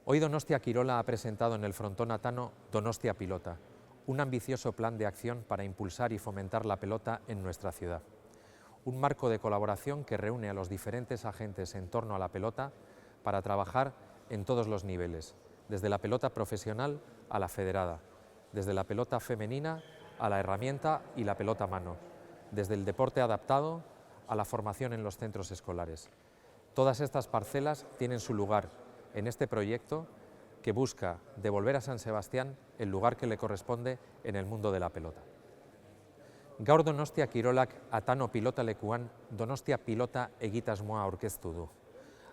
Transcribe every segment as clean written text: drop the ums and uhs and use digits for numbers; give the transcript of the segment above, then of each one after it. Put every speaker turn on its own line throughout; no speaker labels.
Hoy Donostia Kirola ha presentado en el frontón atano Donostia Pilota, un ambicioso plan de acción para impulsar y fomentar la pelota en nuestra ciudad. Un marco de colaboración que reúne a los diferentes agentes en torno a la pelota para trabajar en todos los niveles, desde la pelota profesional a la federada, desde la pelota femenina a la herramienta y la pelota mano, desde el deporte adaptado a la formación en los centros escolares. Todas estas parcelas tienen su lugar en este proyecto que busca devolver a San Sebastián el lugar que le corresponde en el mundo de la pelota. Gaur Donostia Kirolak atano pilotalekuan Donostia Pilota egitasmoa aurkeztu du.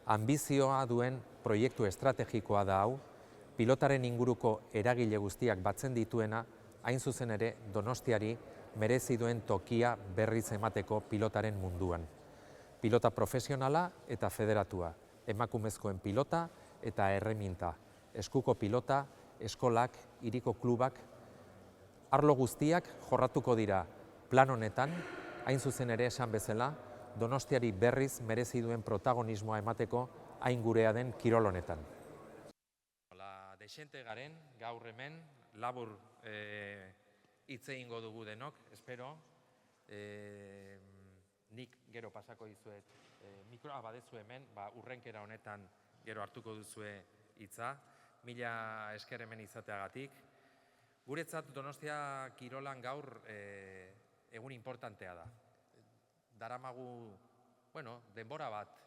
Ambizioa duen proiektu estrategikoa da hau, pilotaren inguruko eragile guztiak batzen dituena, hain zuzen ere Donostiari merezi duen tokia berriz emateko pilotaren munduan. Pilota profesionala eta federatua, emakumezkoen pilota eta erreminta, eskuko pilota, eskolak, hiriko klubak, arlo guztiak jorratuko dira plan honetan, hain zuzen ere esan bezala, Donostiari berriz merezi duen protagonismoa emateko hain gurea den kirol honetan. Desente garen, gaur hemen, labur hitz egingo dugu denok, espero. Nik gero pasako dizuet mikroa badezu hemen, urrenkera honetan gero hartuko duzue hitza. Mila esker hemen izateagatik. Guretzat Donostia Kirolan gaur egun importantea da. Daramagu, denbora bat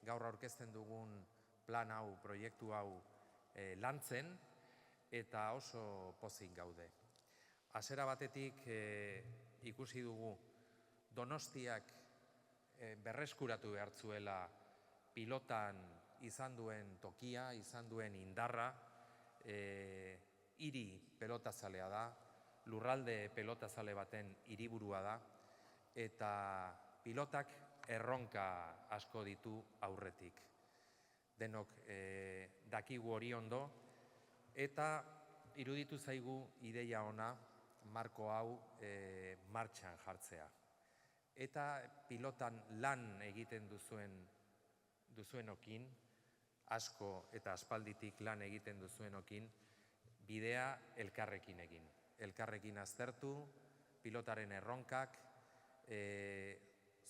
gaur aurkezten dugun plan hau, proiektu hau lantzen eta oso pozik gaude. Hasiera batetik ikusi dugu Donostiak berreskuratu behar zuela pilotan izan duen tokia, izan duen indarra, hiri pelotazalea da, lurralde pelotazale baten hiriburua da, eta pilotak erronka asko ditu aurretik. Denok dakigu hori ondo, eta iruditu zaigu ideia ona marko hau martxan jartzea. Eta pilotan lan egiten duzuenokin, asko eta aspalditik lan egiten duzuenokin, bidea elkarrekin egin. Elkarrekin aztertu, pilotaren erronkak,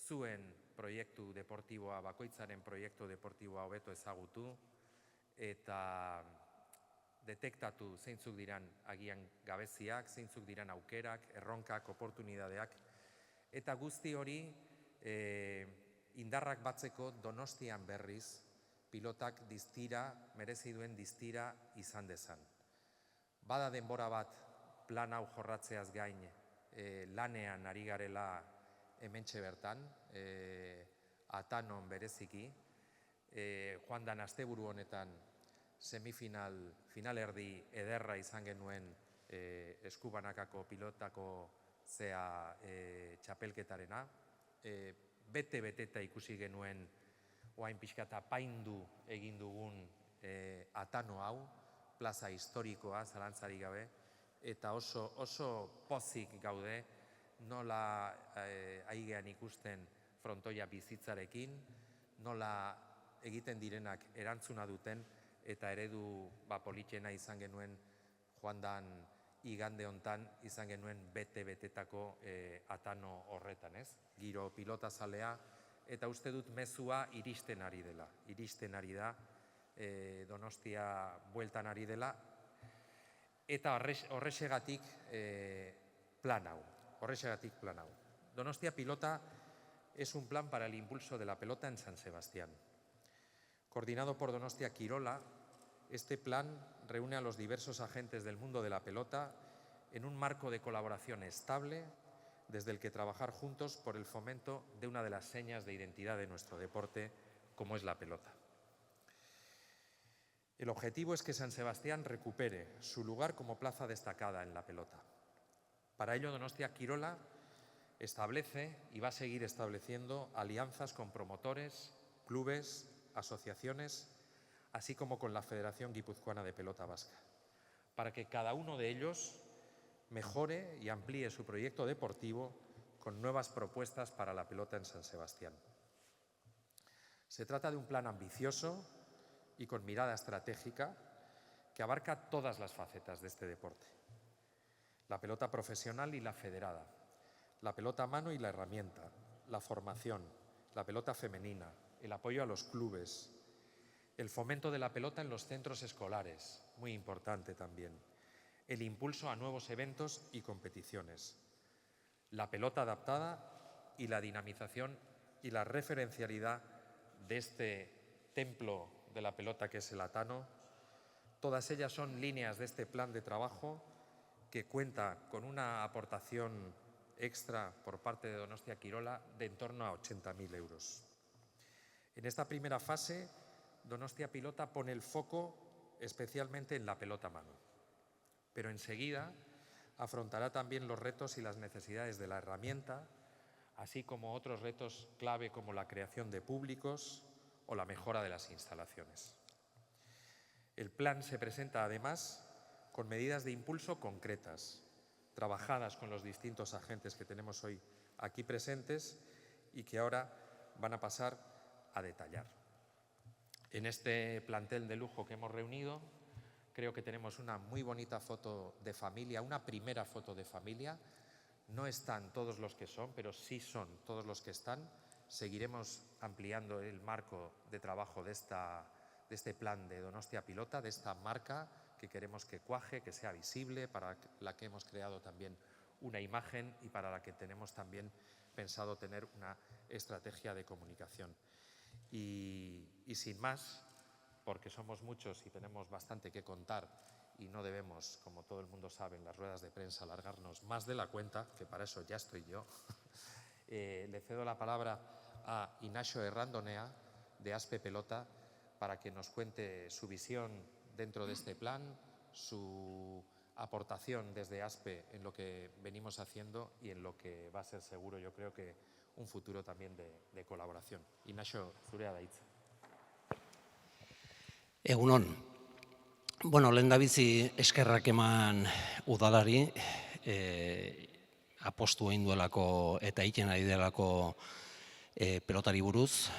zuen proiektu deportiboa, bakoitzaren proiektu deportiboa hobeto ezagutu, eta detektatu zeintzuk diran agian gabeziak, zeintzuk diran aukerak, erronkak, oportunidadeak, eta guzti hori indarrak batzeko Donostian berriz pilotak distira, merezi duen distira izan dezan. Bada denbora bat plan hau jorratzeaz gain lanean ari garela hementxe bertan, atanon bereziki, joan dan asteburu honetan finalerdi ederra izan genuen eskubanakako pilotako txapelketarena. Bete-beteta ikusi genuen oain pixka eta paindu egin dugun atano hau, plaza historikoa, zalantzarik gabe, eta oso pozik gaude nola aigean ikusten frontoia bizitzarekin, nola egiten direnak erantzuna duten, eta eredu politxena izan genuen joan dan igande hontan izan genuen bete-betetako atano horretan, ez? Giro pilotazalea, eta uste dut mezua iristen ari dela. Iristen ari da, Donostia bueltan ari dela, eta horrexegatik plan hau. Donostia Pilota es un plan para el impulso de la pelota en San Sebastián. Coordinado por Donostia Kirola, este plan reúne a los diversos agentes del mundo de la pelota en un marco de colaboración estable desde el que trabajar juntos por el fomento de una de las señas de identidad de nuestro deporte, como es la pelota. El objetivo es que San Sebastián recupere su lugar como plaza destacada en la pelota. Para ello, Donostia Kirola establece y va a seguir estableciendo alianzas con promotores, clubes, asociaciones, así como con la Federación Guipuzcoana de Pelota Vasca, para que cada uno de ellos mejore y amplíe su proyecto deportivo con nuevas propuestas para la pelota en San Sebastián. Se trata de un plan ambicioso y con mirada estratégica que abarca todas las facetas de este deporte. La pelota profesional y la federada, la pelota a mano y la herramienta, la formación, la pelota femenina, el apoyo a los clubes, el fomento de la pelota en los centros escolares, muy importante también, el impulso a nuevos eventos y competiciones, la pelota adaptada y la dinamización y la referencialidad de este templo de la pelota que es el Atano. Todas ellas son líneas de este plan de trabajo que cuenta con una aportación extra por parte de Donostia Kirola de en torno a 80.000 euros. En esta primera fase, Donostia Pilota pone el foco especialmente en la pelota a mano, pero enseguida afrontará también los retos y las necesidades de la herramienta, así como otros retos clave como la creación de públicos o la mejora de las instalaciones. El plan se presenta además con medidas de impulso concretas, trabajadas con los distintos agentes que tenemos hoy aquí presentes y que ahora van a pasar a detallar. En este plantel de lujo que hemos reunido, creo que tenemos una muy bonita foto de familia, una primera foto de familia. No están todos los que son, pero sí son todos los que están. Seguiremos ampliando el marco de trabajo de este plan de Donostia Pilota, de esta marca que queremos que cuaje, que sea visible, para la que hemos creado también una imagen y para la que tenemos también pensado tener una estrategia de comunicación. Y sin más, porque somos muchos y tenemos bastante que contar y no debemos, como todo el mundo sabe, en las ruedas de prensa alargarnos más de la cuenta, que para eso ya estoy yo, le cedo la palabra a Inaxio Errandonea, de Aspe Pelota, para que nos cuente su visión dentro de este plan, su aportación desde Aspe en lo que venimos haciendo y en lo que va a ser seguro, yo creo que un futuro también de colaboración. Inaxio, zurea da hitza.
Egunon. Bueno, lehendabizi eskerrak eman udalari, apostu egin duelako eta egiten ari delako pelotari buruz.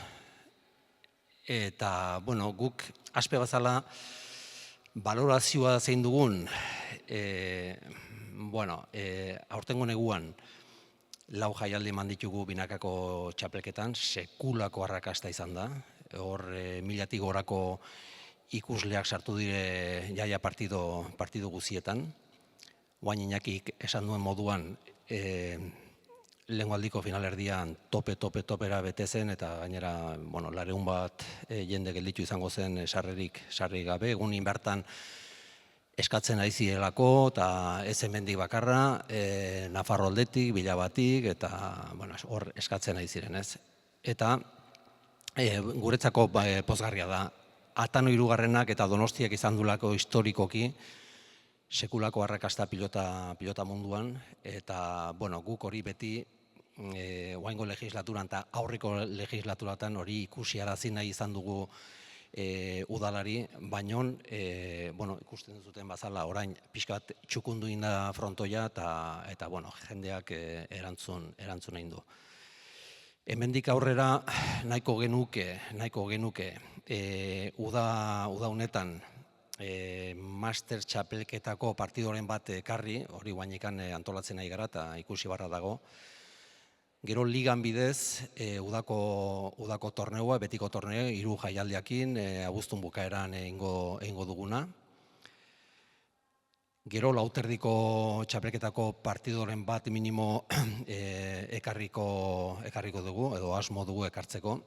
Eta, bueno, guk Aspe bazala balorazioa zein dugun, aurtengo neguan lau jaialdi eman ditugu binakako txapelketan, sekulako arrakasta izan da. Hor, 1000-tik gorako ikusleak sartu dire jaia partido guzietan. Oain Iñakik esan duen moduan, lehengo aldiko finalerdian topera bete zen, eta gainera, 200 bat jende gelditu izango zen sarri gabe. Egun inbertan eskatzen ari zirelako, eta ez hemendik bakarra, Nafarro aldetik, Bilabatik, eta hor eskatzen ari ziren, ez. Eta guretzako pozgarria da. Atano hirugarrenak eta Donostiak izan dulako historikoki sekulako arrakasta pilota munduan, eta guk hori beti oraingo legislaturan eta aurreko legislaturatan hori ikusiarazi nahi izan dugu udalari, baino ikusten duzuten bazala orain pixka bat txukundu egin da frontoia eta jendeak erantzun egin du. Hemendik aurrera nahiko genuke uda honetan master txapelketako partidoren bat ekarri, hori guainekan antolatzen nahi gara eta ikusi barra dago. Gero ligan bidez udako torneoa, betiko torneo, 3 jaialdiakin, abuztun bukaeran egingo duguna. Gero lauterdiko txapelketako partidoren bat minimo ekarriko dugu, edo asmo dugu ekartzeko.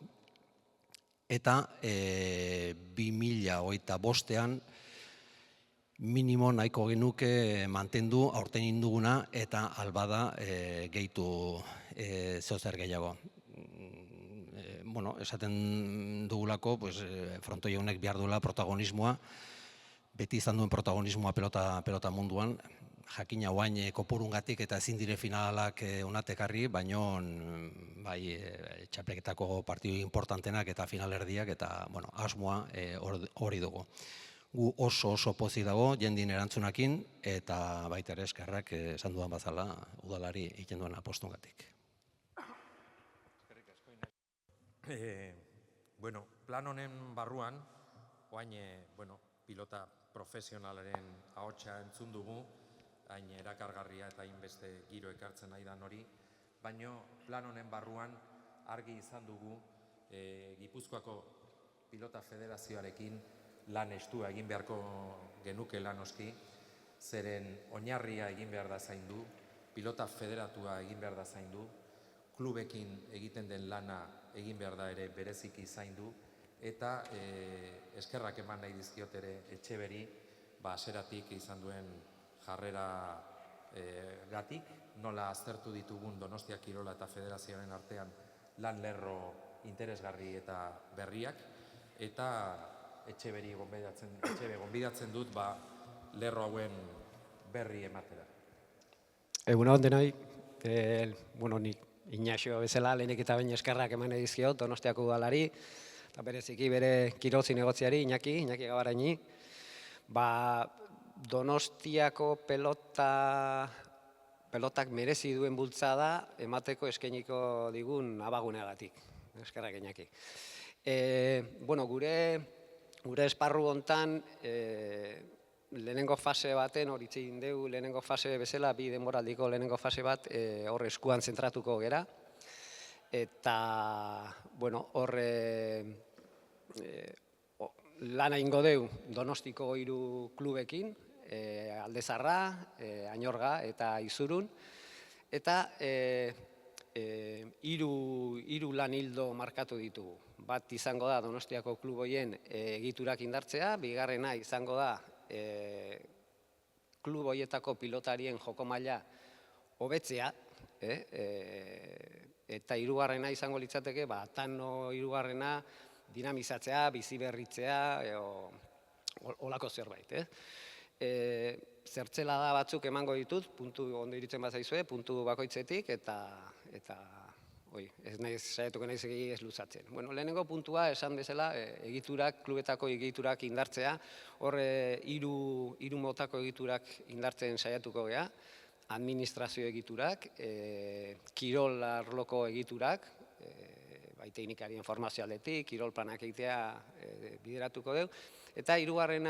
Eta 2025an minimo nahiko genuke mantendu aurten egin duguna eta albada gehitu zeozer gehiago. Esaten dugulako, frontoi honek behar duela protagonismoa, beti izan duen protagonismoa pelota munduan, jakina oain kopurungatik eta ezin dire finalak onatekarri, baino txapelketako partidu importantenak eta finalerdiak eta asmoa hori dugu. Gu oso pozik dago jendien erantzunakin eta baita ere eskerrak esan dudan bazala udalari egiten duen apostungatik.
Plan honen barruan, Oain, pilota profesionalaren ahotsa entzun dugu, hain erakargarria eta hainbeste giro ekartzen nahi dan hori, baina plan honen barruan argi izan dugu Gipuzkoako Pilota Federazioarekin lan estua egin beharko genuke noski, zeren oinarria egin behar da zaindu, pilota federatua egin behar da zaindu, klubekin egiten den lana egin behar da ere bereziki zaindu, eta eskerrak eman nahi dizkiot ere Etxeberi, haseratik izan duen jarrera gatik, nola aztertu ditugun Donostia Kirola eta Federazioaren artean lan lerro interesgarri eta berriak, eta Etxeberi gonbidatzen dut lerro hauen berri ematera.
Egunon denoi, nik Inaxio bezala lehenik eta bain eskerrak eman edizkiot Donostiako udalari, eta bereziki bere kirol zinegotziari, Iñaki Gabaraini. Donostiako pelotak merezi duen bultzada emateko eskainiko digun abaguneagatik. Eskerrak Iñaki. Gure esparru hontan lehenengo fase baten, hor itxegin dugu lehenengo fase bezala, bi denboraldiko lehenengo fase bat, hor eskuan zentratuko gera. Eta, hor lana ingo dugu Donostiko 3 klubekin, Aldezarra, Añorga eta Izurun. Eta hiru lan hildo markatu ditugu. Bat izango da Donostiako klub horien egiturak indartzea, bigarrena izango da klub horietako pilotarien joko maila hobetzea, eta hirugarrena izango litzateke, Atano hirugarrena dinamizatzea, biziberritzea, holako zerbait. Zertzela da batzuk emango ditut, puntu ondo iritzen bat zaizue, puntu bakoitzetik, eta ez saiatuko naiz ez luzatzen. Lehenengo puntua esan bezala, egiturak, klubetako egiturak indartzea, hor hiru motako egiturak indartzen saiatuko gea, administrazio egiturak, kirol arloko egiturak, bai teknikarien formazio aldetik, kirol planak egitea bideratuko dugu, eta hirugarren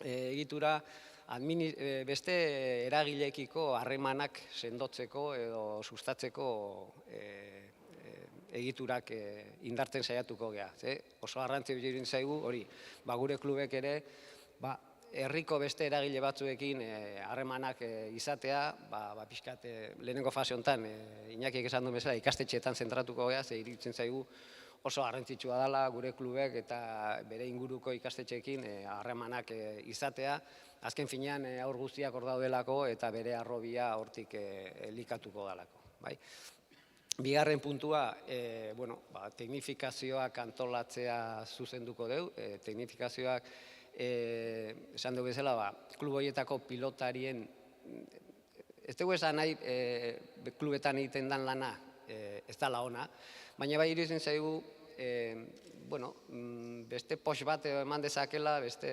egitura beste eragileekiko harremanak sendotzeko edo sustatzeko egiturak indartzen saiatuko gea. Oso garrantzitsua iruditzen zaigu hori, gure klubek ere herriko beste eragile batzuekin harremanak izatea, pixkat lehenengo fase honetan, Iñakik esan duen bezala, ikastetxeetan zentratuko gea, ze iruditzen zaigu oso garrantzitsua dela gure klubek eta bere inguruko ikastetxeekin harremanak izatea. Azken finean aur guztiak hor daudelako eta bere arrobia hortik elikatuko dalako. Bigarren puntua, teknifikazioak antolatzea zuzenduko dugu. Teknifikazioak, esan dugu bezala, klub horietako pilotarien, ez dugu esan nahi klubetan egiten dan lana, ez da la ona, baina bai iruditzen zaigu, beste pox bat eman dezakela, beste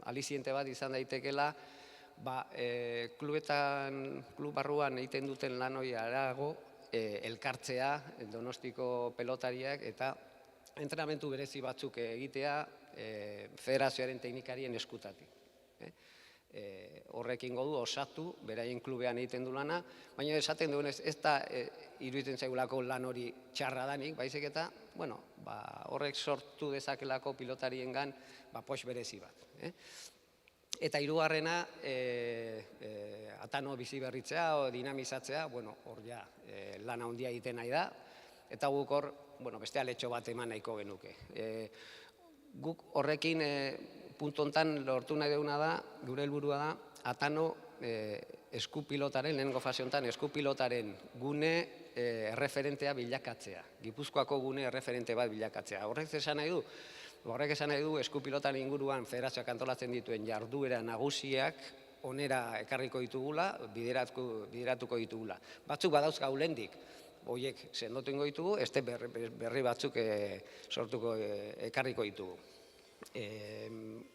aliziente bat izan daitekela, klub barruan egiten duten lan hori arago, elkartzea Donostiko pelotariak eta entrenamentu berezi batzuk egitea federazioaren teknikarien eskutatik. Horrekin godu osatu, beraien klubean egiten du lana, baina esaten duenez ez da iruditzen zaigulako lan hori txarra danik, baizik eta horrek sortu dezakelako pilotariengan pox berezi bat. Eta hirugarrena, Atano biziberritzea o dinamizatzea, hor ja lana handia egiten nahi da, eta guk hor beste aletxo bat eman nahiko genuke. Guk horrekin puntu hontan lortu nahi duguna da, gure helburua da, Atano eskupilotaren, lehenengo fase honetan, eskupilotaren gune erreferentea bilakatzea. Gipuzkoako gune erreferente bat bilakatzea. Horrek esan nahi du? Horrek esan nahi du eskupilotan inguruan federazioak antolatzen dituen jarduera nagusiak onera ekarriko ditugula, bideratuko ditugula. Batzuk badauzka ulendik, horiek sendotu ingo ditugu, ez berri batzuk sortuko ekarriko ditugu.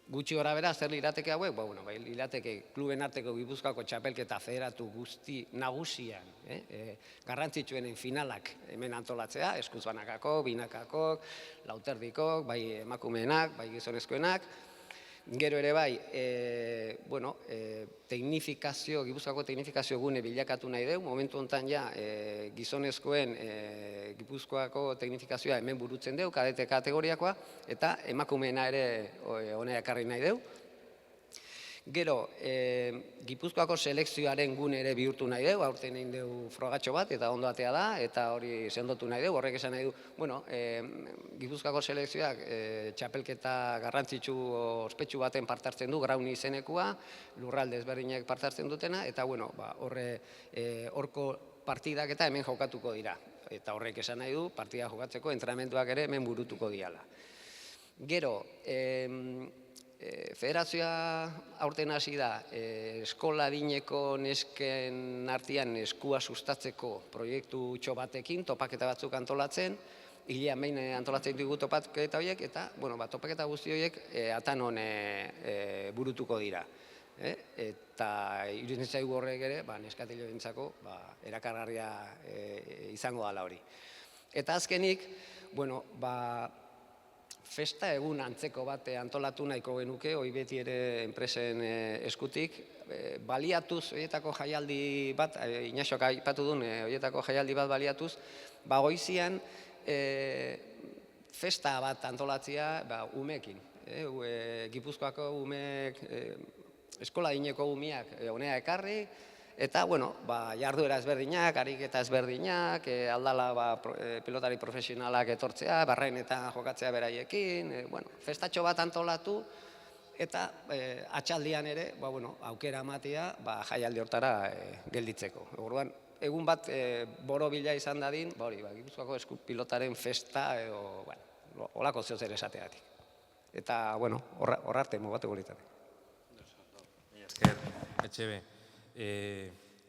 Gutxi gora bera, zer lirateke hauek? Bai, lirateke kluben arteko Gipuzkoako txapelketa federatu guzti nagusian, garrantzitsuenen finalak hemen antolatzea, eskuz banakako, binakako, lauterdikok, bai emakumeenak, bai gizonezkoenak. Gero ere bai, Gipuzkoako teknifikazio gune bilakatu nahi dugu, momentu honetan ja gizonezkoen Gipuzkoako teknifikazioa hemen burutzen dugu, kadete kategoriakoa, eta emakumeena ere honea ekarri nahi dugu. Gero, Gipuzkoako selekzioaren gune ere bihurtu nahi dugu, aurten egin dugu frogatxo bat, eta ondo atea da, eta hori sendotu nahi dugu, horrek esan nahi du, Gipuzkoako selekzioak txapelketa garrantzitsu ospetsu baten partartzen du, Grauni izenekua, lurralde ezberdinak partartzen dutena, eta horko partidak eta hemen jokatuko dira. Eta horrek esan nahi du, partida jokatzeko entrenamenduak ere hemen burutuko diala. Gero, federazioa aurten hasi da eskola adineko nesken artean eskua sustatzeko proiektu batekin, topaketa batzuk antolatzen, hilean behin antolatzen dugu topaketa horiek, eta topaketa guzti horiek Atanon burutuko dira. Eta iruditzen zaigu horrek ere, neskatiloentzako erakargarria izango dela hori. Eta azkenik, festa egun antzeko bat antolatu nahiko genuke, hori beti ere enpresen eskutik, baliatuz, horietako jaialdi bat, Inaxok aipatu duen, horietako jaialdi bat baliatuz, goizian festa bat antolatzea umeekin. Gipuzkoako umeek, eskola dineko umeak honea ekarri, eta, jarduera ezberdinak, ariketa ezberdinak, aldala pilotari profesionalak etortzea, barrenetan jokatzea beraiekin, festatxo bat antolatu, eta atxaldian ere, aukera ematea, jaialdi hortara gelditzeko. Orduan, egun bat borobila izan dadin, Gipuzkoako esku pilotaren festa, holako zehozer esateatik. Eta, hor arte mugatuko litzake.
Esker, Etxebe.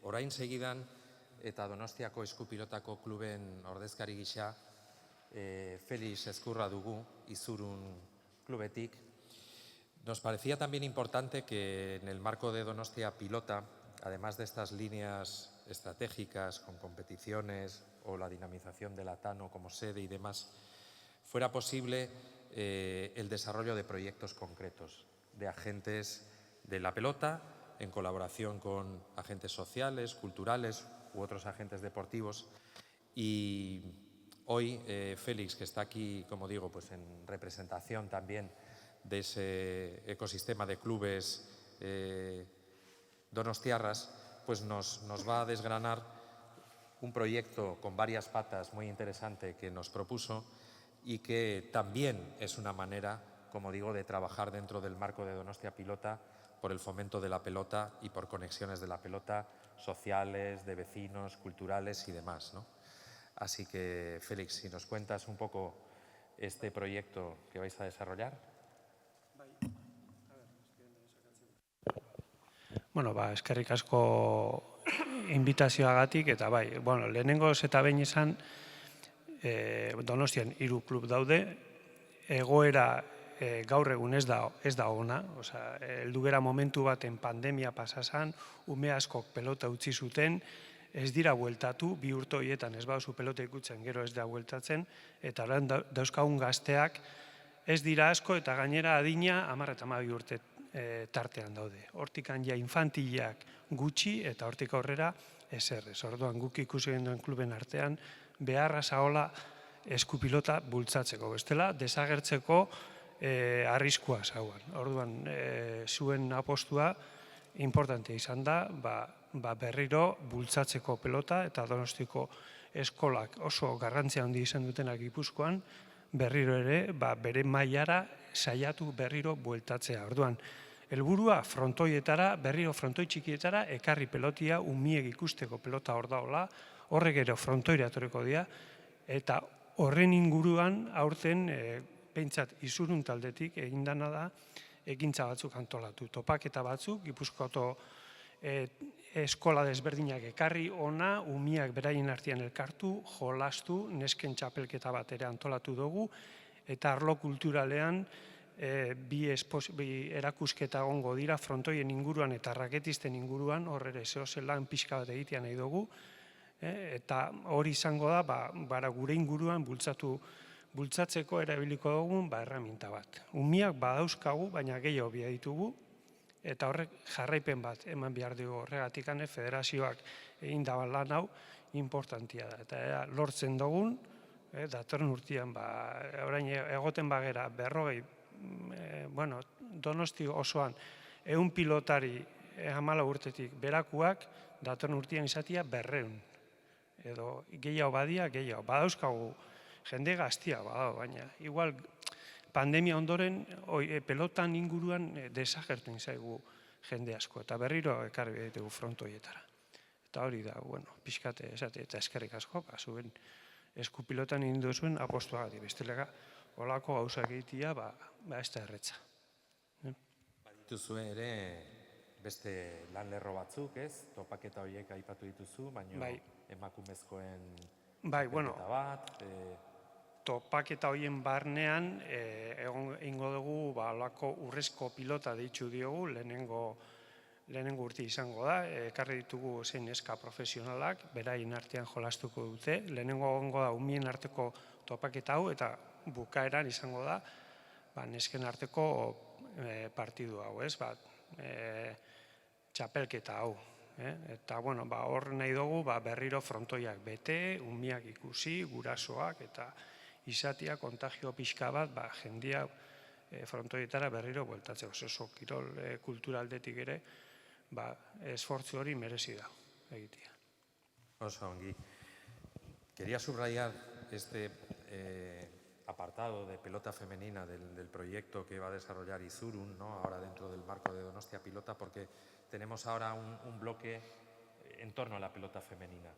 Orain segidan eta Donostiako eskupilotako kluben ordezkari gisa Felix Ezkurra dugu, Izurun klubetik. Nos parecía también importante que en el marco de Donostia Pilota, además de estas líneas estratégicas con competiciones o la dinamización de la TANO como sede y demás, fuera posible el desarrollo de proyectos concretos, de agentes de la pelota, en colaboración con agentes sociales, culturales u otros agentes deportivos. Y hoy Félix, que está aquí, como digo, pues en representación también de ese ecosistema de clubes donostiarras, pues nos va a desgranar un proyecto con varias patas muy interesante que nos propuso y que también es una manera, como digo, de trabajar dentro del marco de Donostia Pilota por el fomento de la pelota y por conexiones de la pelota sociales, de vecinos, culturales y demás, ¿no? Así que, Félix, si nos cuentas un poco este proyecto que vais a desarrollar.
Eskerrik asko inbitazioagatik, eta lehenengoz eta behin esan, Donostian 3 klub daude, egoera gaur egun ez da ona, heldu gera momentu baten pandemia pasasan, ume askok pelota utzi zuten, ez dira bueltatu, 2 urte horietan ez bauzu pelota ikutzen, gero ez da bueltatzen, eta orain dauzkagun gazteak ez dira asko, eta gainera adina 10 eta 12 urte tartean daude. Hortikan ja infantilak gutxi, eta hortik aurrera eserrez. Orduan guk ikusi genduen kluben artean, beharra zaola eskupilota bultzatzeko, bestela, desagertzeko arriskua zauan. Orduan, zuen apostua importante izan da, berriro bultzatzeko pelota, eta Donostiko eskolak oso garrantzia handi izan dutenak Gipuzkoan, berriro ere, bere mailara saiatu berriro bueltatzea. Orduan, helburua frontoietara, berriro frontoi txikietara, ekarri pelotia, umiek ikusteko pelota hor daola, horrek ere frontoira etorriko dira, eta horren inguruan aurten pentsat Izurun taldetik egindana da ekintza batzuk antolatu. Topaketa batzuk, Gipuzkoako eskola desberdinak ekarri ona, umiak beraien artean elkartu, jolastu, nesken txapelketa bat ere antolatu dugu, eta arlo kulturalean bi erakusketa egongo dira frontoien inguruan eta raketisten inguruan, hor ere zehozelan pixka bat egitea nahi dugu, eta hori izango da, gure inguruan bultzatzeko erabiliko dugun erraminta bat. Umiak badauzkagu, baina gehiago bia ditugu, eta horrek jarraipen bat eman behar dugu horregatik, federazioak egin da lan hau importantia da. Eta lortzen dugun, datorren urtean, orain egoten bagera, 40, Donosti osoan, 100 pilotari 14 urtetik berakuak, datorren urtean izatea 200. Edo gehiago badia, gehiago. Badauzkagu jende gaztia, baina igual pandemia ondoren pelotan inguruan desagertu zaigu jende asko, eta berriro ekarri behitugu frontoietara. Eta hori da, pixkate esate, eta eskerrik asko, zuen eskupilotan indu zuen apostuagatik, bestelega, olako gauza egitea, ez da erretza.
Badituzue ere beste lan lerro batzuk, ez? Topaketa horiek aipatu dituzu, baina emakumezkoen topaketa bat.
Topaketa horien barnean, egingo dugu, olako urrezko pilota deitzu diogu, lehenengo urte izango da, ekarri ditugu zein neska profesionalak, beraien artean jolastuko dute, lehenengo egongo da umien arteko topaketa hau, eta bukaeran izango da, nesken arteko partidu hau, ez, txapelketa hau. Eta, hor nahi dugu berriro frontoiak bete, umiak ikusi, gurasoak, eta izatea kontagio pixka bat, jendia frontoietara berriro bueltatzeko. Oso kirol kulturaldetik ere, esfortzu hori merezi da egitea.
Oso ongi. Quería subrayar este apartado de pelota femenina del proyecto que va a desarrollar Izurun, ahora dentro del marco de Donostia Pilota, porque tenemos ahora un bloque en torno a la pelota femenina.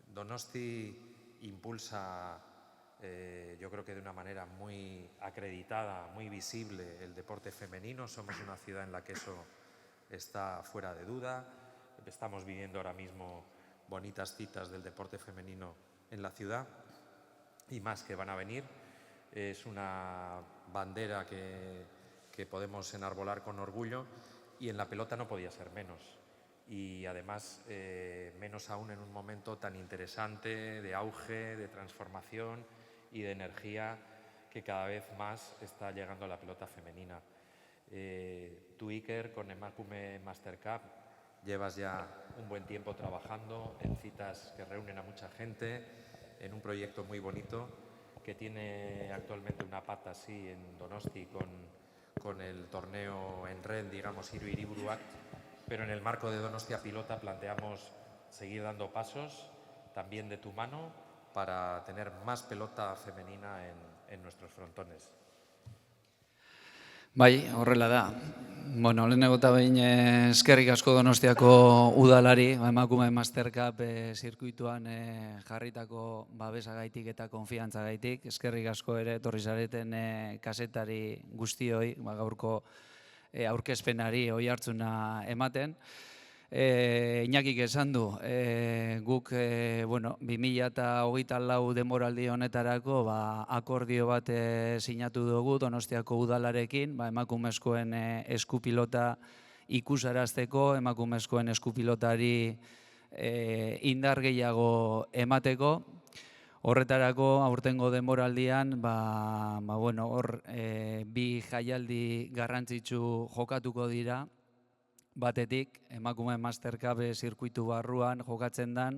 Donosti impulsa, yo creo que de una manera muy acreditada, muy visible, el deporte femenino. Somos una ciudad en la que eso está fuera de duda. Estamos viviendo ahora mismo bonitas citas del deporte femenino en la ciudad y más que van a venir. Es una bandera que podemos enarbolar con orgullo y en la pelota no podía ser menos. Y además, menos aún en un momento tan interesante de auge, de transformación y de energía que cada vez más está llegando a la pelota femenina. Tú, Iker, con Emakume Master Cup, llevas ya un buen tiempo trabajando en citas que reúnen a mucha gente, en un proyecto muy bonito que tiene actualmente una pata así en Donosti con el torneo en red, digamos, Hiru Hiriburuak, pero en el marco de Donostia Pilota planteamos seguir dando pasos también de tu mano para tener más pelota femenina en nuestros frontones.
Bai, horrela da. Lehenengo eta behin eskerrik asko Donostiako udalari, Emakume Master Cup zirkuituan jarritako babesagaitik eta konfiantzagaitik. Eskerrik asko ere etorri zareten kazetari guztioi, gaurko aurkezpenari oihartzuna ematen. Iñakik esan du, guk 2024 denboraldi honetarako akordio bat sinatu dugu Donostiako udalarekin, emakumezkoen eskupilota ikusarazteko, emakumezkoen eskupilotari indar gehiago emateko. Horretarako aurtengo denboraldian hor bi jaialdi garrantzitsu jokatuko dira. Batetik, Emakume Master Cup zirkuitu barruan jokatzen den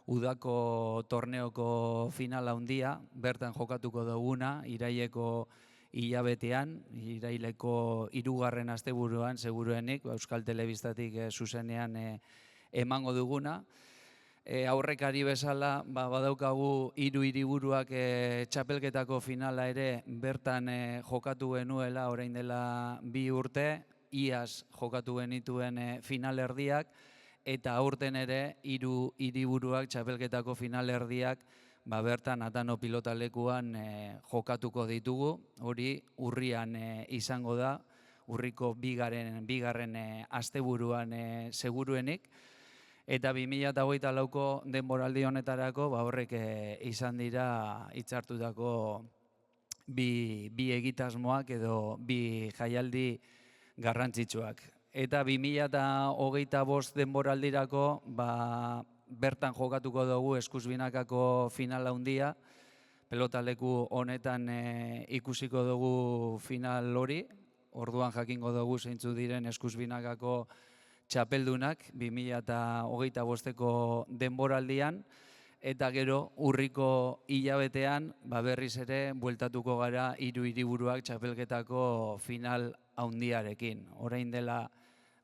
udako torneoko finala handia, bertan jokatuko duguna, iraileko hilabetean, iraileko 3. asteburuan, seguruenik, Euskal Telebistatik zuzenean emango duguna. Aurrekari bezala, badaukagu 3 hiriburuak txapelketako finala ere bertan jokatu genuela orain dela 2 urte, iaz jokatu genituen finalerdiak, eta aurten ere 3 hiriburuak txapelketako finalerdiak bertan Atano pilotalekuan jokatuko ditugu. Hori urrian izango da, urriko bigarren asteburuan seguruenik. Eta 2024ko denboraldi honetarako horrek izan dira hitzartutako bi egitasmoak edo bi jaialdi garrantzitsuak. Eta 2025 denboraldirako bertan jokatuko dugu eskuzbinakako final handia, pelotaleku honetan ikusiko dugu final hori, orduan jakingo dugu zeintzu diren eskuzbinakako txapeldunak 2025ko denboraldian, eta gero urriko hilabetean berriz ere bueltatuko gara 3 hiriburuak txapelketako final handiarekin. Orain dela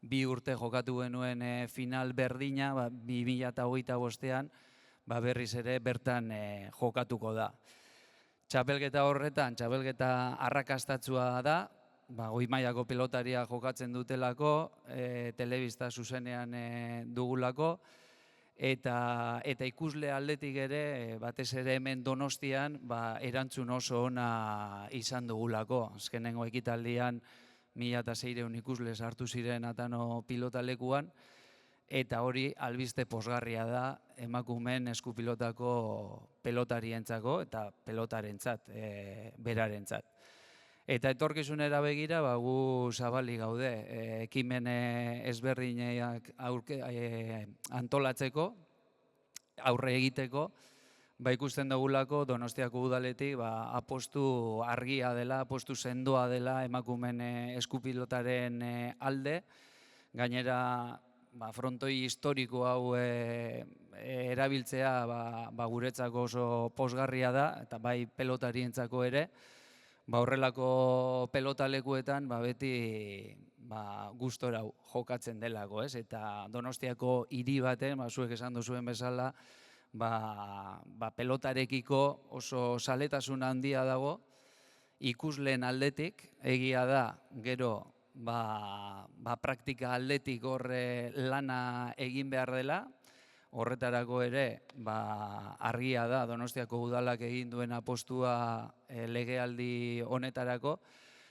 2 urte jokatu genuen final berdina 2025ean berriz ere bertan jokatuko da. Txapelketa horretan, txapelketa arrakastatsua da, goi mailako pelotaria jokatzen dutelako, telebista zuzenean dugulako, eta ikusle aldetik ere, batez ere hemen Donostian, erantzun oso ona izan dugulako. Azkenengo ekitaldian 1600 ikusle sartu ziren Atano pilotalekuan, eta hori albiste pozgarria da emakumeen eskupilotako pelotarientzako eta pelotarentzat, berarentzat. Eta etorkizunera begira, gu zabalik gaude, ekimen ezberdinak antolatzeko, aurre egiteko, ikusten dugulako Donostiako udaletik apostu argia dela, apostu sendoa dela emakumeen eskupilotaren alde. Gainera, frontoi historiko hau erabiltzea guretzako oso pozgarria da, eta bai pelotarientzako ere. Horrelako pelotalekuetan beti gustora jokatzen delako, eta Donostiako hiri baten, zuek esan duzuen bezala, pelotarekiko oso zaletasun handia dago, ikusleen aldetik, egia da, gero praktika aldetik horre lana egin behar dela, horretarako ere argia da Donostiako udalak egin duen apostua legealdi honetarako,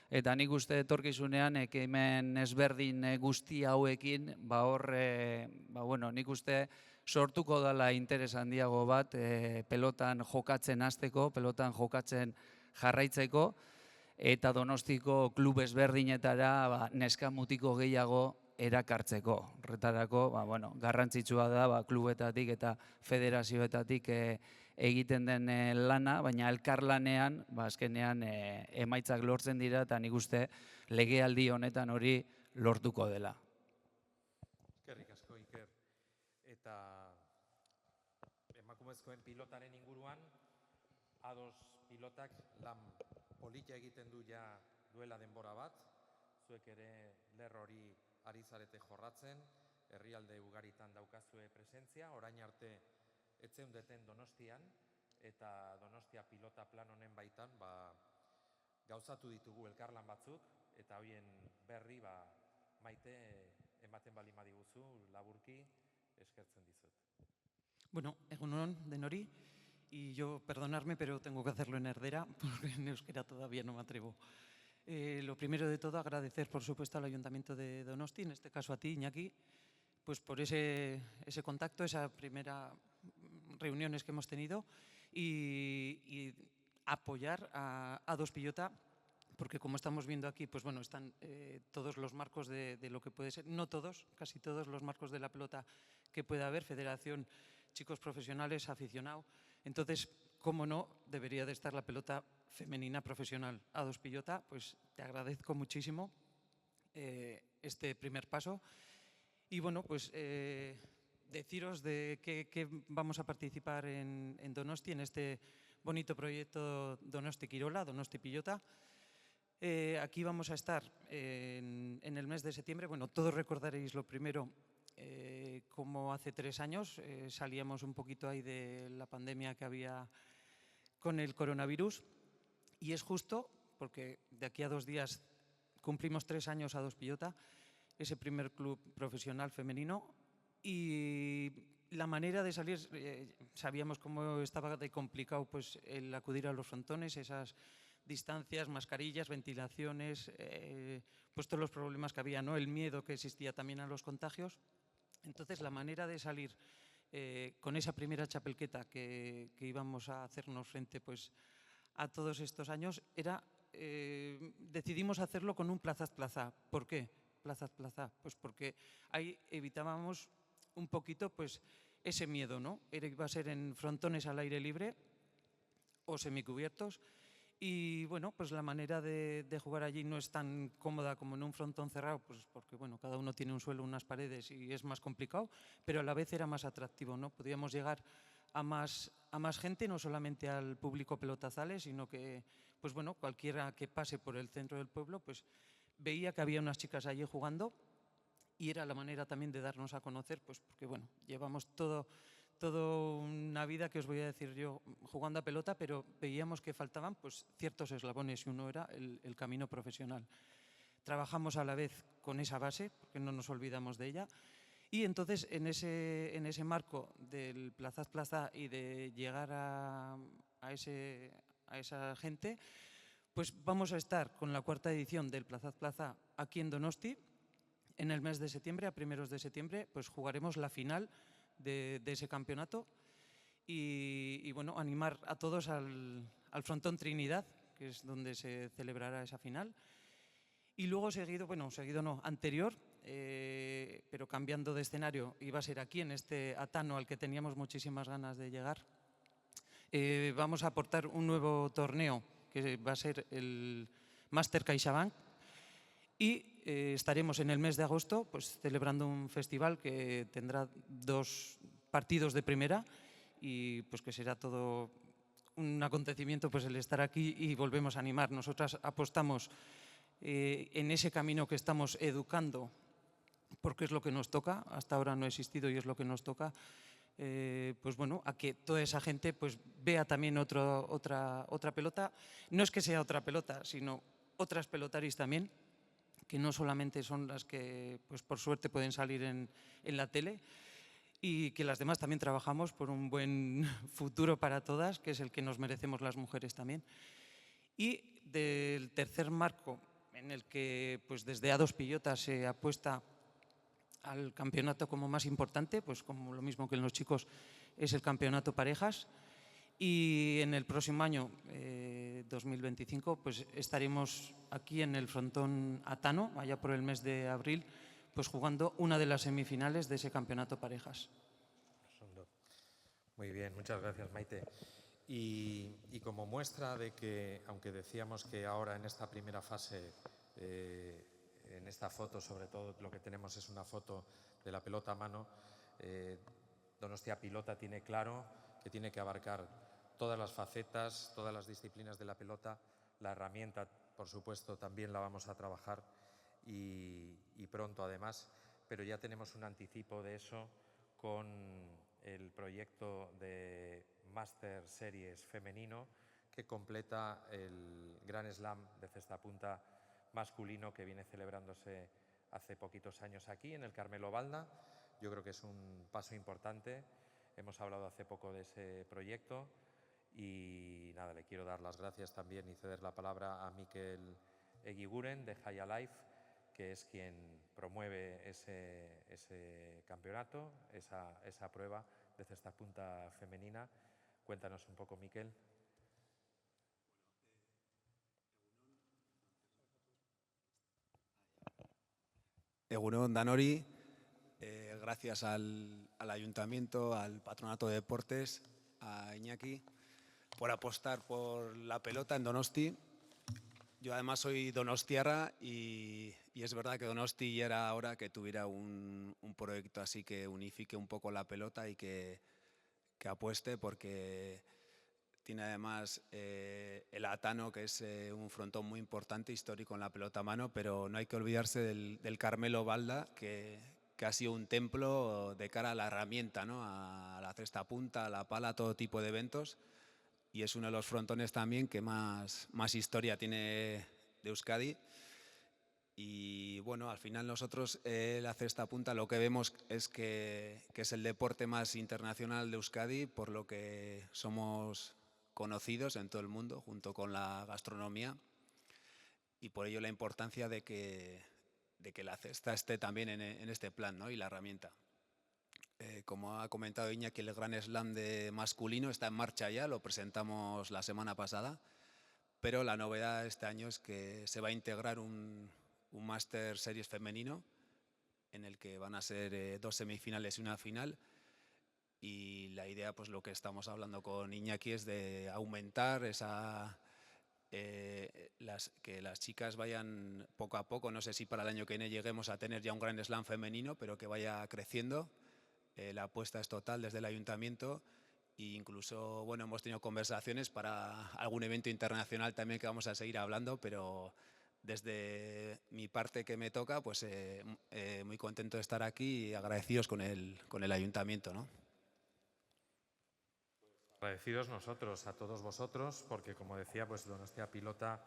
eta nik uste etorkizunean ekimen ezberdin guzti hauekin nik uste sortuko dela interes handiago bat pelotan jokatzen hasteko, pelotan jokatzen jarraitzeko, eta Donostiko klub ezberdinetara neska mutiko gehiago erakartzeko. Horretarako, garrantzitsua da klubetatik eta federazioetatik egiten den lana, baina elkarlanean, azkenean emaitzak lortzen dira, eta nik uste legealdi honetan hori lortuko dela.
Eskerrik asko, Iker. Eta emakumezkoen pilotaren inguruan, A2 pilotak lan polita egiten du ja duela denbora bat, zuek ere lerro hori ari zarete jorratzen, herrialde ugaritan daukazue presentzia, orain arte etzeundeten Donostian, eta Donostia pilota plan honen baitan gauzatu ditugu elkarlan batzuk, eta hoien berri Maite ematen bali madiguzu, laburki eskertzen dizut.
Bueno, egun hon denori, y yo, perdonarme, pero tengo que hacerlo en erdera, porque en euskera todavía no me atrevo. Lo primero de todo, agradecer, por supuesto, al Ayuntamiento de Donosti, en este caso a ti, Iñaki, pues por ese contacto, esa primera reuniones que hemos tenido y apoyar a A2 Pilota, porque como estamos viendo aquí, pues bueno, están todos los marcos de lo que puede ser, no todos, casi todos los marcos de la pelota que pueda haber, federación, chicos profesionales, aficionado. Entonces, cómo no, debería de estar la pelota femenina profesional A2 Pilota. Pues te agradezco muchísimo este primer paso. Y bueno, pues deciros de que vamos a participar en Donosti, en este bonito proyecto Donosti Kirola, Donosti Pilota. Aquí vamos a estar en el mes de septiembre. Bueno, todos recordaréis lo primero, como hace 3 años salíamos un poquito ahí de la pandemia que había con el coronavirus, y es justo porque de aquí a 2 días cumplimos 3 años A2 Pilota, ese primer club profesional femenino, y la manera de salir, sabíamos cómo estaba de complicado pues el acudir a los frontones, esas distancias, mascarillas, ventilaciones, pues todos los problemas que había, ¿no? El miedo que existía también a los contagios. Entonces, la manera de salir con esa primera chapelqueta que íbamos a hacernos frente pues a todos estos años era, decidimos hacerlo con un plaza. ¿Por qué plaza? Pues porque ahí evitábamos un poquito pues, ese miedo, ¿no? Iba a ser en frontones al aire libre o semicubiertos. Y bueno, pues la manera de jugar allí no es tan cómoda como en un frontón cerrado, pues porque bueno, cada uno tiene un suelo, unas paredes y es más complicado, pero a la vez era más atractivo, ¿no? Podíamos llegar a más gente, no solamente al público pelotazales, sino que, pues bueno, cualquiera que pase por el centro del pueblo, pues veía que había unas chicas allí jugando y era la manera también de darnos a conocer, pues porque bueno, llevamos toda una vida, que os voy a decir yo, jugando a pelota, pero veíamos que faltaban pues, ciertos eslabones y uno era el camino profesional. Trabajamos a la vez con esa base, porque no nos olvidamos de ella, y entonces en ese marco del plaza y de llegar a esa gente, pues vamos a estar con la 4ª edición del plaza aquí en Donosti. En el mes de septiembre, a primeros de septiembre, pues jugaremos la final de ese campeonato y bueno, animar a todos al Frontón Trinidad, que es donde se celebrará esa final. Y luego anterior, pero cambiando de escenario, iba a ser aquí en este Atano al que teníamos muchísimas ganas de llegar. Vamos a aportar un nuevo torneo que va a ser el Master CaixaBank. Y estaremos en el mes de agosto pues, celebrando un festival que tendrá 2 partidos de primera y pues que será todo un acontecimiento pues, el estar aquí y volvemos a animar. Nosotras apostamos en ese camino que estamos educando, porque es lo que nos toca, hasta ahora no ha existido y es lo que nos toca, pues bueno, a que toda esa gente pues, vea también otra pelota. No es que sea otra pelota, sino otras pelotaris también, que no solamente son las que, pues por suerte, pueden salir en la tele, y que las demás también trabajamos por un buen futuro para todas, que es el que nos merecemos las mujeres también. Y del tercer marco, en el que pues desde A2 Pilota se apuesta al campeonato como más importante, pues como lo mismo que en los chicos es el campeonato parejas. Y en el próximo año, 2025, pues estaremos aquí en el Frontón Atano, allá por el mes de abril, pues jugando una de las semifinales de ese campeonato parejas.
Muy bien, muchas gracias, Maite. Y como muestra de que, aunque decíamos que ahora en esta primera fase, en esta foto sobre todo lo que tenemos es una foto de la pelota a mano, Donostia Pilota tiene claro que tiene que abarcar todas las facetas, todas las disciplinas de la pelota. La herramienta, por supuesto, también la vamos a trabajar y pronto además, pero ya tenemos un anticipo de eso con el proyecto de Master Series femenino que completa el Grand Slam de cesta punta masculino que viene celebrándose hace poquitos años aquí en el Carmelo Balda. Yo creo que es un paso importante. Hemos hablado hace poco de ese proyecto y nada, le quiero dar las gracias también y ceder la palabra a Mikel Egiguren de High Alive, que es quien promueve ese campeonato, esa prueba de cesta punta femenina. Cuéntanos un poco, Mikel.
Egunon Danori, gracias al Ayuntamiento, al Patronato de Deportes, a Iñaki, por apostar por la pelota en Donosti. Yo además soy donostiarra y es verdad que Donosti ya era hora que tuviera un proyecto así que unifique un poco la pelota y que apueste, porque tiene además el Atano, que es un frontón muy importante, histórico en la pelota a mano, pero no hay que olvidarse del Carmelo Balda, que ha sido un templo de cara a la herramienta, ¿no? A la cesta punta, a la pala, a todo tipo de eventos. Y es uno de los frontones también que más historia tiene de Euskadi. Y bueno, al final nosotros la cesta punta lo que vemos es que es el deporte más internacional de Euskadi, por lo que somos conocidos en todo el mundo, junto con la gastronomía. Y por ello la importancia de que la cesta esté también en este plan, ¿no? Y la herramienta. Como ha comentado Iñaki, el Grand Slam de masculino está en marcha ya, lo presentamos la semana pasada pero la novedad este año es que se va a integrar un Master Series femenino en el que van a ser 2 semifinales y una final. Y la idea, pues lo que estamos hablando con Iñaki, es de aumentar que las chicas vayan poco a poco. No sé si para el año que viene lleguemos a tener ya un Grand Slam femenino, pero que vaya creciendo. La apuesta es total desde el ayuntamiento e incluso, bueno, hemos tenido conversaciones para algún evento internacional también que vamos a seguir hablando, pero desde mi parte que me toca, pues muy contento de estar aquí y agradecidos con el ayuntamiento, ¿no?
Agradecidos nosotros a todos vosotros, porque como decía, pues Donostia Pilota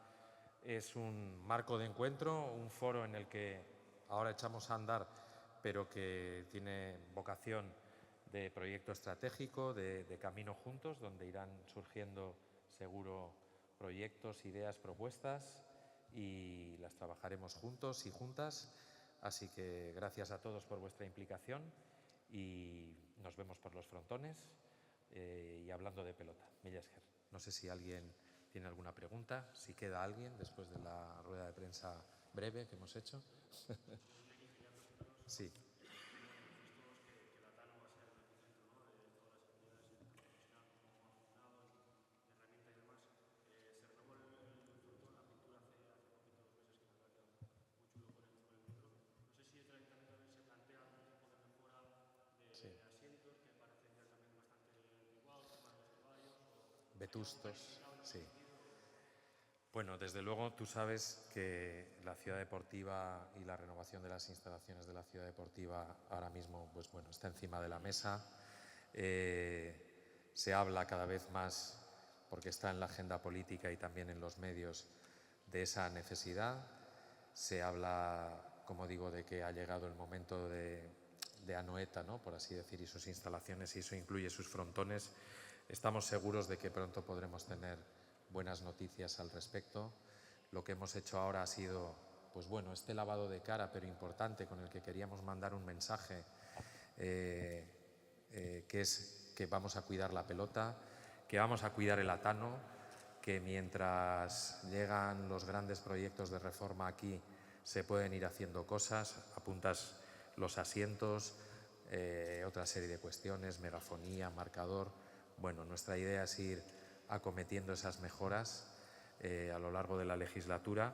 es un marco de encuentro, un foro en el que ahora echamos a andar, pero que tiene vocación de proyecto estratégico, de camino juntos, donde irán surgiendo seguro proyectos, ideas, propuestas y las trabajaremos juntos y juntas. Así que gracias a todos por vuestra implicación y nos vemos por los frontones. Y hablando de pelota, Milla Esker. No sé si alguien tiene alguna pregunta, si queda alguien después de la rueda de prensa breve que hemos hecho. Sí. Vetustos, sí. Bueno, desde luego tú sabes que la ciudad deportiva y la renovación de las instalaciones de la ciudad deportiva ahora mismo, pues bueno, está encima de la mesa. Se habla cada vez más, porque está en la agenda política y también en los medios, de esa necesidad. Se habla, como digo, de que ha llegado el momento de Anoeta, ¿no?, por así decir, y sus instalaciones, y eso incluye sus frontones. Estamos seguros de que pronto podremos tener buenas noticias al respecto. Lo que hemos hecho ahora ha sido, pues bueno, este lavado de cara, pero importante, con el que queríamos mandar un mensaje, que es que vamos a cuidar la pelota, que vamos a cuidar el Atano, que mientras llegan los grandes proyectos de reforma aquí se pueden ir haciendo cosas, apuntas los asientos, otra serie de cuestiones, megafonía, marcador. Bueno, nuestra idea es ir acometiendo esas mejoras a lo largo de la legislatura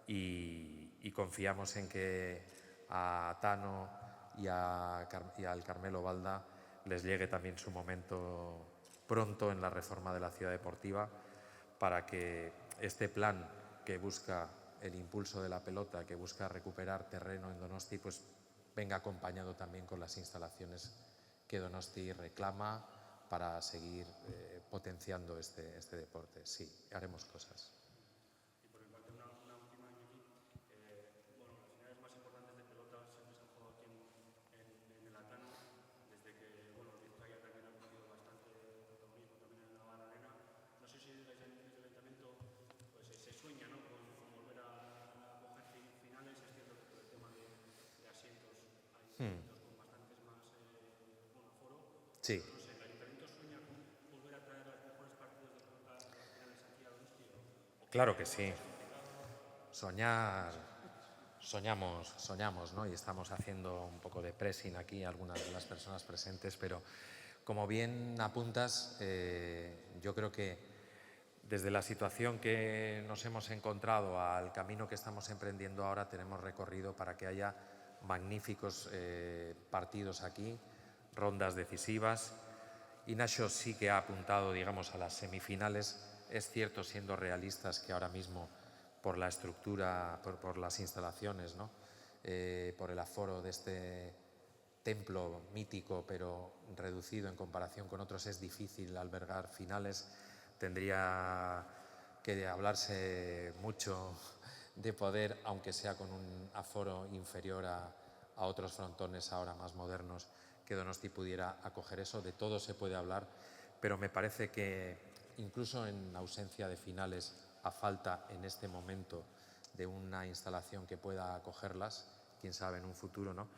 y confiamos en que a Atano y al Carmelo Balda les llegue también su momento pronto en la reforma de la ciudad deportiva, para que este plan que busca el impulso de la pelota, que busca recuperar terreno en Donosti, pues venga acompañado también con las instalaciones que Donosti reclama para seguir potenciando este deporte. Sí, haremos cosas.
Y por mi parte, una última aquí. Bueno, las finales más importantes de pelota siempre se han jugado aquí en el Atano, desde que, bueno, el Vizcaya también ha cogido bastante protagonismo también en la Navarra Arena. No sé si desde el ayuntamiento pues, se sueña, ¿no?, con volver a coger finales. Es cierto que por el tema de asientos hay asientos con bastantes más aforo.
Sí.
No sé, ¿el ayuntamiento sueña con volver a traer los mejores partidos de pelota a las finales aquí a Donosti?
Claro que sí. Soñamos, ¿no? Y estamos haciendo un poco de pressing aquí, algunas de las personas presentes, pero como bien apuntas, yo creo que desde la situación que nos hemos encontrado al camino que estamos emprendiendo ahora, tenemos recorrido para que haya magníficos partidos aquí, rondas decisivas. Ignacio sí que ha apuntado, digamos, a las semifinales. Es cierto, siendo realistas, que ahora mismo, por la estructura, por las instalaciones, ¿no?, por el aforo de este templo mítico, pero reducido en comparación con otros, es difícil albergar finales. Tendría que hablarse mucho de poder, aunque sea con un aforo inferior a otros frontones ahora más modernos, que Donosti pudiera acoger eso. De todo se puede hablar, pero me parece que incluso en ausencia de finales, a falta en este momento de una instalación que pueda acogerlas, quién sabe en un futuro, ¿no?,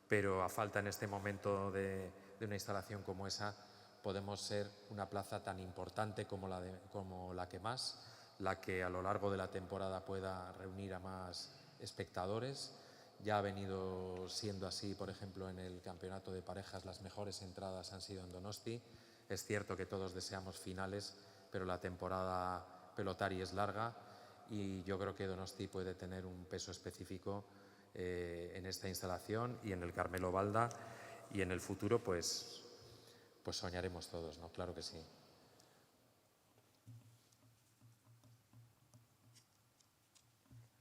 pero a falta en este momento de una instalación como esa, podemos ser una plaza tan importante como la que más, la que a lo largo de la temporada pueda reunir a más espectadores. Ya ha venido siendo así, por ejemplo, en el campeonato de parejas, las mejores entradas han sido en Donosti. Es cierto que todos deseamos finales, pero la temporada pelotari es larga y yo creo que Donosti puede tener un peso específico en esta instalación y en el Carmelo Balda, y en el futuro pues soñaremos todos, ¿no? Claro que sí.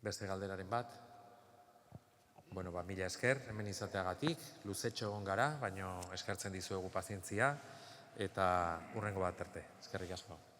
Beste galderaren bat? Bueno, mila esker, hemen izateagatik, luzetxo egon gara, baino eskertzen dizuegu pazientzia eta hurrengo bat arte. Eskerrik asko.